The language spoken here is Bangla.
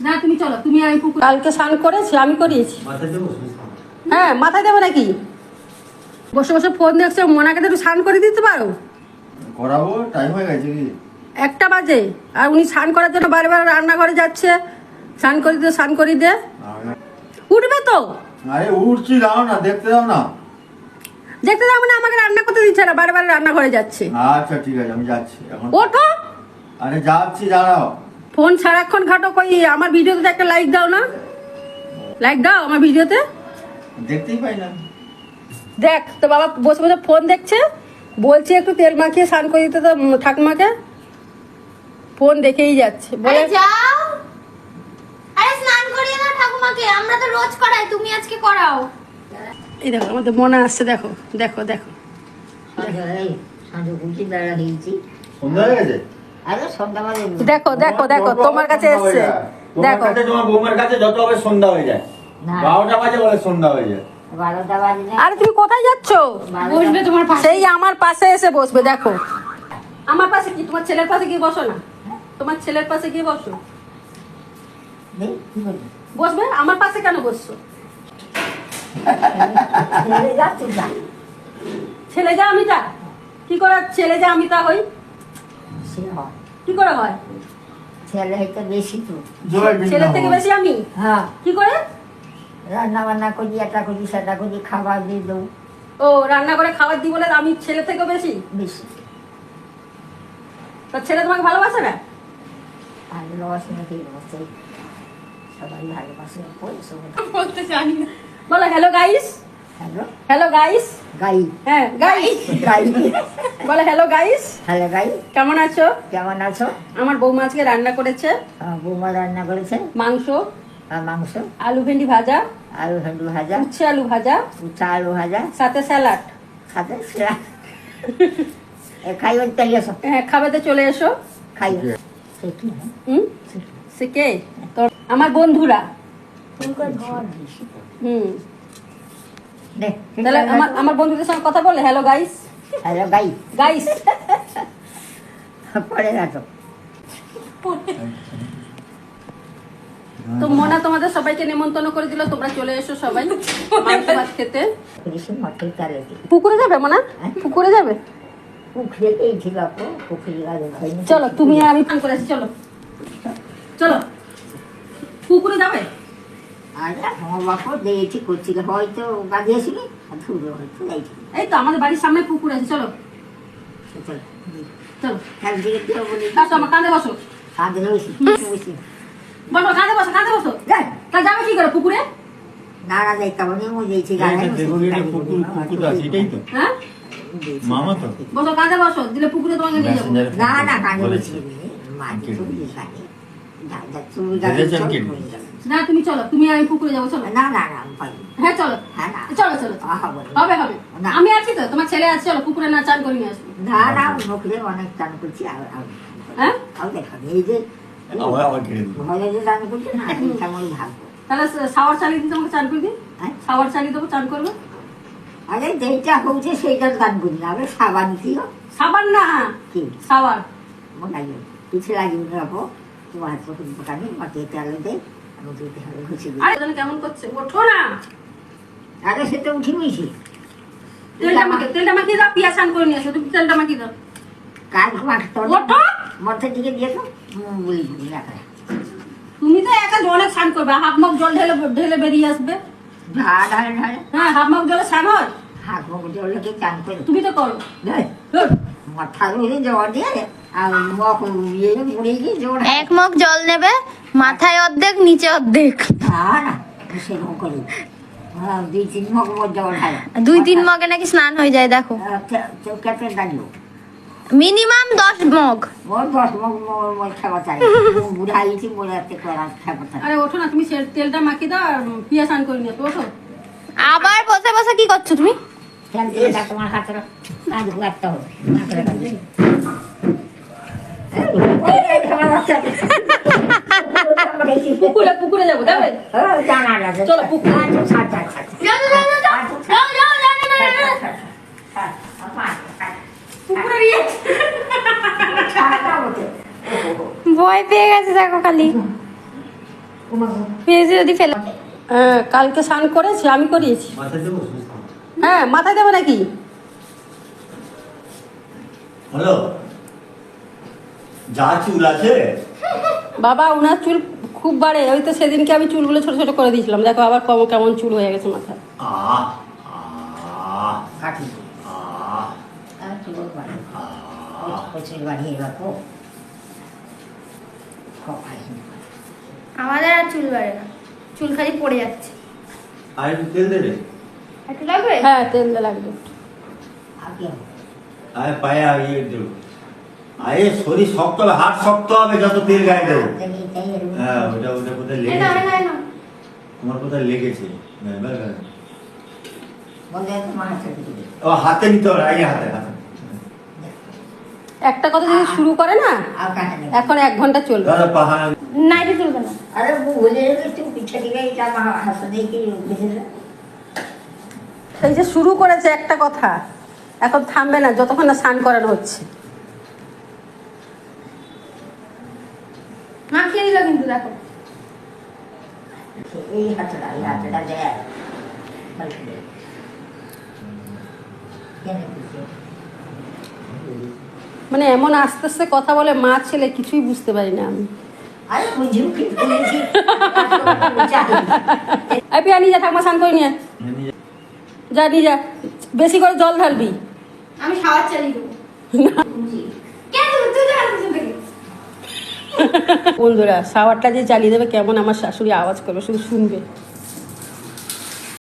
না তুমি চলো, তুমি আমি কালকে স্নান করেছি, আমি করিয়েছি। হ্যাঁ মাথায় দেবো নাকি? বসে বসে ফোন দেখছো, মোনাকে তো একটু স্নান করে দিতে পারো। করাবো, টাইম হয়ে গেছে কি? 1টা বাজে, আর উনি স্নান করার জন্য বারবার রান্নাঘরে যাচ্ছে। স্নান করে দে, স্নান করে দে। উঠবে তো? আরে উঠছি, দাও না, দেখতে দাও না। দেখতে দাও মানে আমাকে রান্না করতে দিচ্ছে না, বারবার রান্নাঘরে যাচ্ছে। আচ্ছা ঠিক আছে, আমি যাচ্ছি এখন। ওঠো। আরে যাচ্ছি, দাঁড়াও। ফোন সারাক্ষণ ঘাটো, কই আমার ভিডিওতে একটা লাইক দাও না। লাইক দাও আমার ভিডিওতে। দেখতেই পাই না। দেখ তো বাবা বসে বসে ফোন দেখছে, বলছি একটু তেল মাখিয়ে স্নান করে দিতে তো ঠাকুমাকে। ফোন দেখেই যাচ্ছে, বলে যাও। আরে স্নান করিয়ে দাও ঠাকুমাকে, আমরা তো রোজ করাই, তুমি আজকে করাও। এই দেখো আমাদের মনে আসছে, দেখো দেখো দেখো। সন্ধ্যা হয়ে গেছে। দেখো দেখো দেখো তোমার কাছে এসছে, দেখো। তোমার বৌমার কাছে যত হবে সন্ধ্যা হয়ে যায়। 12টা বাজে বলে সন্ধ্যা হয়ে যায়। আরে তুমি কোথায় যাচ্ছ? বসবে তোমার পাশে। সেই আমার পাশে এসে বসবে, দেখো। আমার পাশে কি, তোমার ছেলের পাশে গিয়ে বসো না। তোমার ছেলের পাশে গিয়ে বসো। বসবে, আমার পাশে কেন বসছো? ছেলে যা আমি তা কি করে, ছেলে যা আমি তা হই কি করে হয়? ছেলে হয়তো বেশি তো, ছেলের থেকে বেশি আমি? হ্যাঁ, কি করে? রান্না বান্না করি, এটা করি সেটা করি, খাবার দিয়ে দেবো ও রান্না করে খাবার দিই বলে আমি ছেলে থেকে বেশি? বেশি। তো ছেলে তোমাকে ভালোবাসে না? ভালোবাসে না, ভালোবাসে, সবাই ভালোবাসে। বলতে জানি না। বলো hello guys. Hello hello guys. Guy, হ্যাঁ গাইস। গাই, বলো হ্যালো গাইস। Hello guy. কেমন আছো? কেমন আছো? আমার বৌমা আজকে রান্না করেছে বৌমা রান্না করেছে মাংস, মাংস, আলু ভেন্ডি ভাজা, আলু ভেন্ডি ভাজা, উচ্ছে আলু ভাজা, উচ্চা আলু ভাজা, সাথে স্যালাড। খাতে খাই চলে এসো, হ্যাঁ খাবে তো চলে এসো। খাই। সে কে? তোর আমার বন্ধুরা। তাহলে আমার বন্ধুদের সঙ্গে কথা বলে hello guys. Hello guy, guys পরে গেছো। তো মোনা তোমাদের সবাইকে নেমন্তন্ন করে দিল, তোমরা চলে এসো সবাই মাংস ভাত খেতে। পুকুরে যাবে মোনা? পুকুরে যাবে? পুকুরেই ছিল, পুকুরে চলো তুমি আর আমি ফোন করেছি, চলো চলো পুকুরে যাবে। আমার বাপও দিয়েছি করছিল, হয়তো বাজিয়েছিল, হয়তো যাইছিল। এই তো আমাদের বাড়ির সামনে পুকুর আছে, চলো চলো। আসো আমার কাঁধে বসো, বসো কাঁধে বসো, কাঁধে বসো। তা যাবে কি করে পুকুরে? নাড়া যাইতাম দিয়েছি, হ্যাঁ মামা তো বসো, কাঁধে বসো, দিলে পুকুরে তোমাকে নিয়ে যাবো। না না কানে বেশি না তুমি চলো, তুমি আর আমি পুকুরে যাবো, চলো। না না না আমি পারি হ্যাঁ চলো, হ্যাঁ না চলো চলো, হবে হবে। না। আমি আছি তো, তোমার ছেলে আছে, চলো পুকুরে না চান করে নিয়ে আসবো। না না পুকুরে অনেক চান করছি, হ্যাঁ দেখা এই যে আবার ঘিরে দিল। ঘরে যে চান করছে না, এটা আমার ভাগ্য। তাহলে শাওয়ার চালিয়ে দিই, তোমাকে চান করে দিই। হ্যাঁ? শাওয়ার চালিয়ে দেবো, চান করবে। আরে যেটা হচ্ছে সেইটা চান করি না, আগে সাবান দিও। সাবান না, কি শাওয়ার। লাগিয়ে কিছু লাগিয়ে রাখবো, তোমার হাত দোকানে মাটি তেলে দেয়, আমি দুধ হাতে ঘুষে দিই। আরে জানি কেমন করছে, ওঠো না। আগে সেটা উঠে নিয়েছি, তেলটা মাখিয়ে দাও, পিঁয়াজ চান করে নিয়ে আসো, তুমি তেলটা মাখিয়ে দাও। কাজ মাখতে ওঠো। মধ্যে দিকে দিয়ে তো বলি রাখা। তুমি তো একা অনেক স্নান করবে, হাফ মগ জল ঢেলে ঢেলে বেরিয়ে আসবে। ঢাড় ঢাড়ে ঢাড়ে হ্যাঁ হাফ মগ জলে স্নান হয়, হাত মুখ জলকে চান করে তুমি তো করো। মাথা ধরে জল দিয়ে আর মুখ ইয়ে মুড়ে গিয়ে জল। 1 মগ জল নেবে, মাথায় অর্ধেক, নিচে অর্ধেক। না সেরকম করি, 2-3 মগ জল ঢালে। 2-3 মগে নাকি স্নান হয়ে যায়, দেখো। চৌকাতে দাঁড়িয়ে মিনিমাম 10 মগ। ওর 10 মগ খাওয়া চাই, বুড়া হয়েছি বলে একটা করা খাওয়া চাই। আরে ওঠো না, তুমি তেলটা মাখিয়ে দাও আর পিঁয়াজ চান করে নিয়ে আসো, ওঠো। আবার বসে বসে কি করছো তুমি? তেলটা তোমার হাতে কাজ করতে হবে। পুকুরে পুকুরে যাবো, যাবে? চলো পুকুরে। পুকুরে নিয়ে ভয় পেয়ে গেছে দেখো খালি ফেসে যদি ফেলে হ্যাঁ কালকে স্নান করেছি, আমি করিয়েছি। মাথায় দেবো? হ্যাঁ মাথায় দেবো নাকি? হ্যালো, যা চুল আছে বাবা ওনার চুল খুব বাড়ে, ওই তো সেদিনকে আমি চুলগুলো ছোট ছোট করে দিয়েছিলাম, দেখো আবার কেমন চুল হয়ে গেছে মাথায়। আহ আহ কাটি আহ আর চুল বাড়ি আহ প্রচুর বাড়িয়ে রাখো কপাই আমাদের আর চুল বাড়ে না, চুল খালি পড়ে যাচ্ছে। আর একটু তেল দেবে? একটু লাগবে? হ্যাঁ তেল লাগবে। আগে আরে পায়ে আগিয়ে দেবো। আরে শরীর শক্ত হবে, হাত শক্ত হবে যত তেল গায়ে দেবো। হ্যাঁ ওটা কোথায় এই নাও, এই লেগেছে? নাও, এই নাও। তোমার কোথায় লেগেছে? বন্ধু তোমার হাতে দিবি ও হাতে নিতে হবে, আগে হাতে হাতে। একটা কথা যদি শুরু করে না, আর কাটা নেই এখন 1 ঘন্টা চলবে। দাদা পাহাড় না, এটা চলবে না। আরে বলে একটু পিঠা দিবে এটা আমার হাতে দিয়ে কি বুঝলে এই যে শুরু করেছে একটা কথা, এখন থামবে না যতক্ষণ না স্নান করানো হচ্ছে। মাখিয়ে দিল কিন্তু দেখো। এই হাতটা দেয় মানে এমন আস্তে আস্তে কথা বলে মা ছেলে, কিছুই বুঝতে পারি না আমি। আরে বুঝিও কি বুঝি এই পিয়া নিয়ে যা, ঠাকুমা স্নান করে নিয়ে আয়। যা নিয়ে যা, বেশি করে জল ঢালবি। আমি শাওয়ার চালিয়ে দেবো। কেন তুই যা পিছন থেকে। বন্ধুরা শাওয়ারটা যে চালিয়ে দেবে কেমন আমার শাশুড়ি আওয়াজ করবে, শুধু শুনবে।